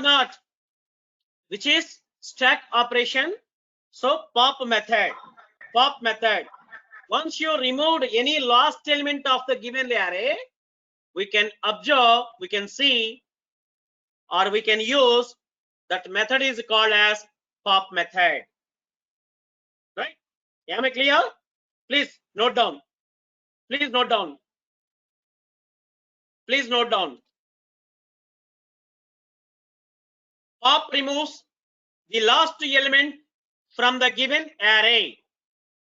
or not? Which is stack operation. So pop method. Pop method. Once you removed any last element of the given array, we can observe, we can see, or we can use that method is called as pop method. Right? Am I clear? Please note down. Please note down. Please note down. Pop removes the last element from the given array.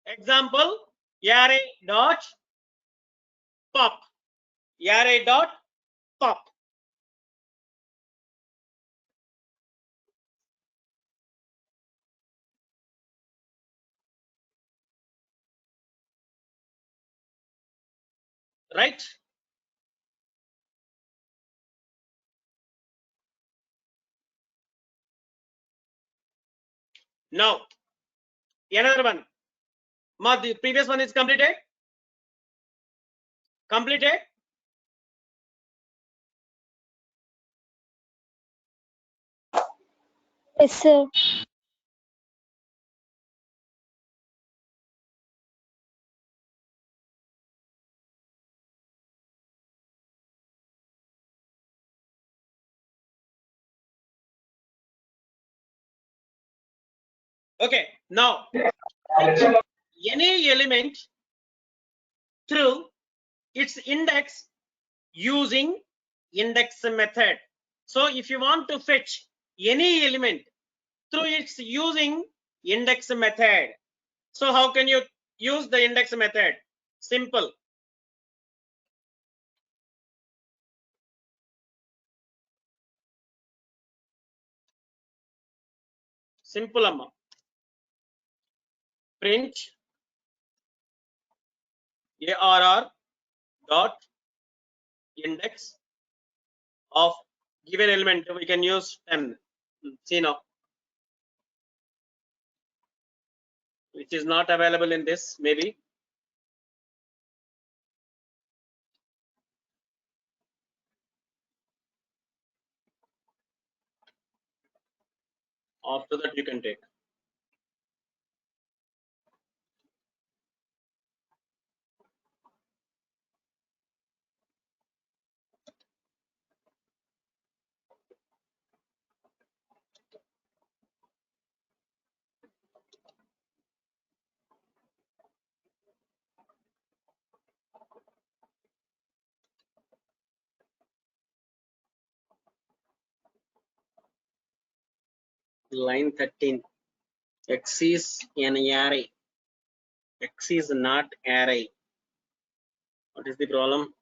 Example, array dot pop. Array dot pop. Right? Now, another one. The previous one is completed. Completed. Yes, sir. Okay. Now, any element through its index using index method. So if you want to fetch any element through its using index method, so how can you use the index method? Simple. Simple amma. Print arr dot index of given element. We can use 10. See now, which is not available in this, maybe. After that you can take. Line 13. X is an array. X is not array. What is the problem?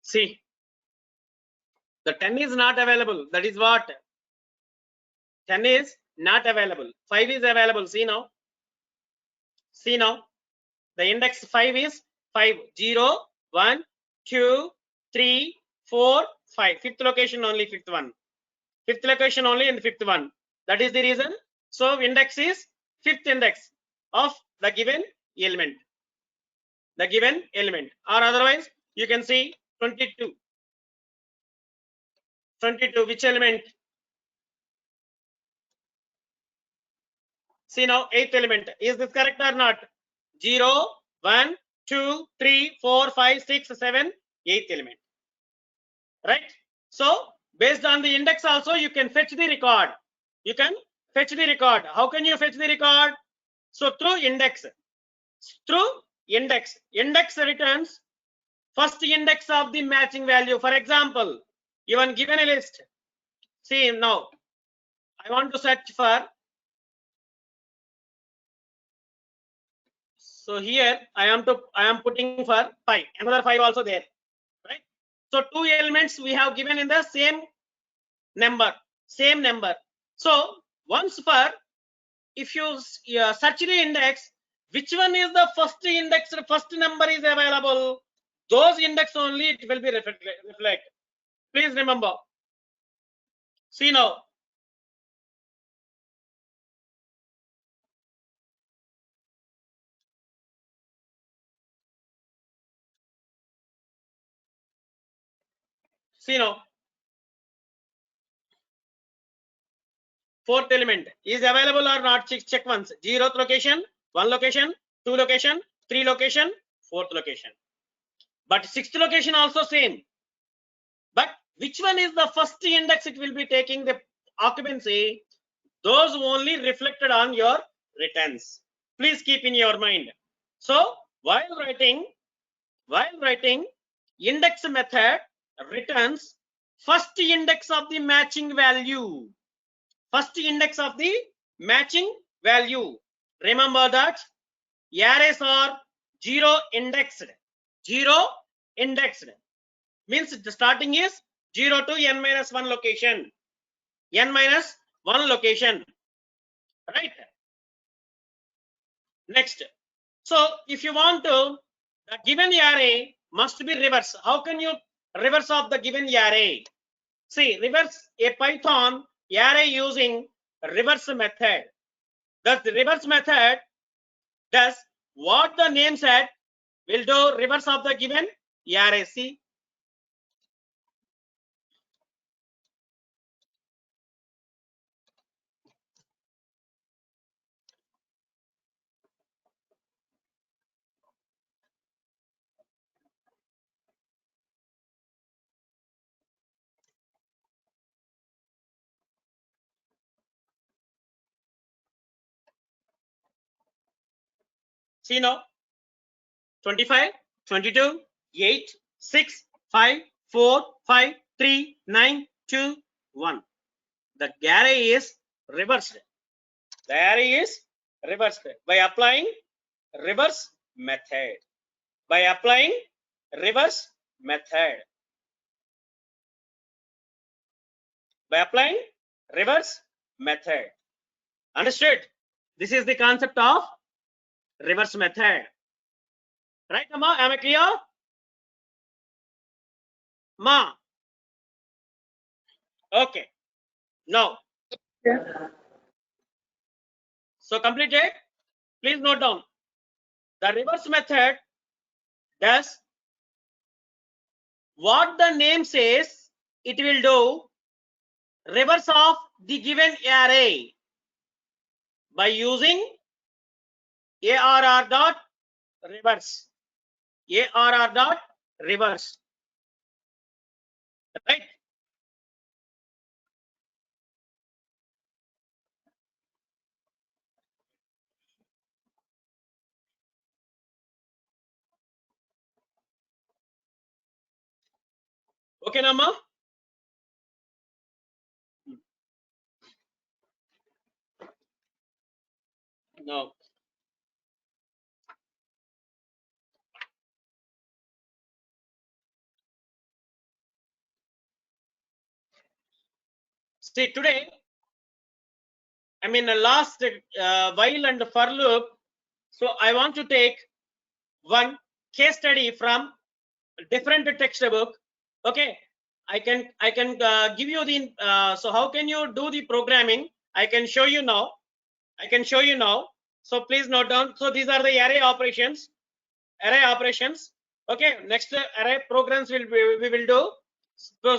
See, the 10 is not available. That is what? 10 is not available. 5 is available. See now. See now. The index 5 is 5. 0, 1, 2, 3, 4, 5. Fifth location only, fifth one. Fifth location only in the fifth one. That is the reason. So index is fifth index of the given element. The given element. Or otherwise, you can see 22. 22, which element? See now, eighth element. Is this correct or not? 0, 1, 2, 3, 4, 5, 6, 7, eighth element. Right? So, based on the index also, you can fetch the record. You can fetch the record. How can you fetch the record? So, through index. Through index. Index returns first index of the matching value. For example, even given a list. See now, I want to search for. So here I am putting for 5. Another 5 also there, right? So two elements we have given in the same number. So once for, if you search the index, which one is the first index, first number is available, those index only it will be reflect. Please remember. See now. See now. Fourth element is available or not, check once. 0th location, 1 location, 2 location, 3 location, 4th location. But 6th location also same. But which one is the first index it will be taking the occupancy, those only reflected on your returns. Please keep in your mind. So while writing index method returns first index of the matching value. First index of the matching value. Remember that arrays are zero indexed. Zero indexed means the starting is 0 to n minus 1 location. N minus 1 location. Right? Next. So if you want to, the given array must be reverse. How can you reverse of the given array? See, reverse a Python array using reverse method. Thus the reverse method does what the name said, will do reverse of the given array. See, see now, 25, 22, 8, 6, 5, 4, 5, 3, 9, 2, 1. The array is reversed. The array is reversed by applying reverse method. By applying reverse method. By applying reverse method. Understood? This is the concept of reverse method. Right, Amma? Am I clear? Ma. Okay. Now. Yeah. So completed. Please note down. The reverse method does what the name says it will do, reverse of the given array by using arr dot reverse. Arr dot reverse. Right? Okay, Nama? No. See, today, I mean, the last while and for loop. So I want to take one case study from different textbook. Okay, I can give you the so how can you do the programming? I can show you now. So please note down. So these are the array operations. Okay, next array programs we will do.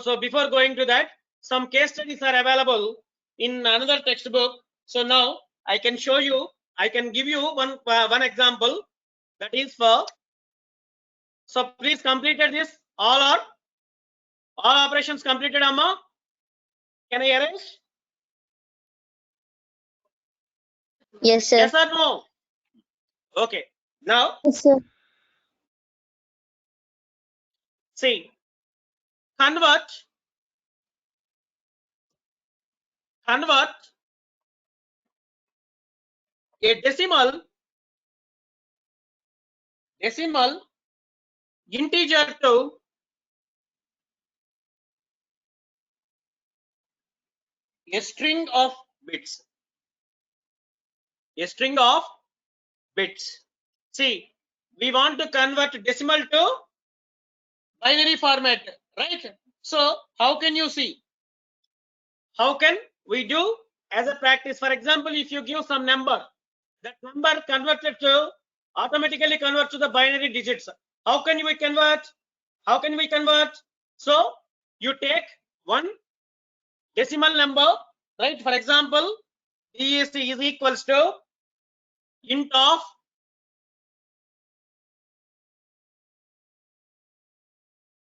So before going to that, some case studies are available in another textbook. So now I can show you. I can give you one example, that is for. So please completed this. All operations completed, Amma. Can I erase? Yes, sir. Yes or no? Okay. Now Yes, sir. see, convert a decimal integer to A string of bits. A string of bits. See, we want to convert decimal to binary format, right? So how can you see? How can we do as a practice? For example, if you give some number, that number converted to automatically convert to the binary digits. How can we convert? How can we convert? So you take one decimal number, right? For example, DEC is equals to int of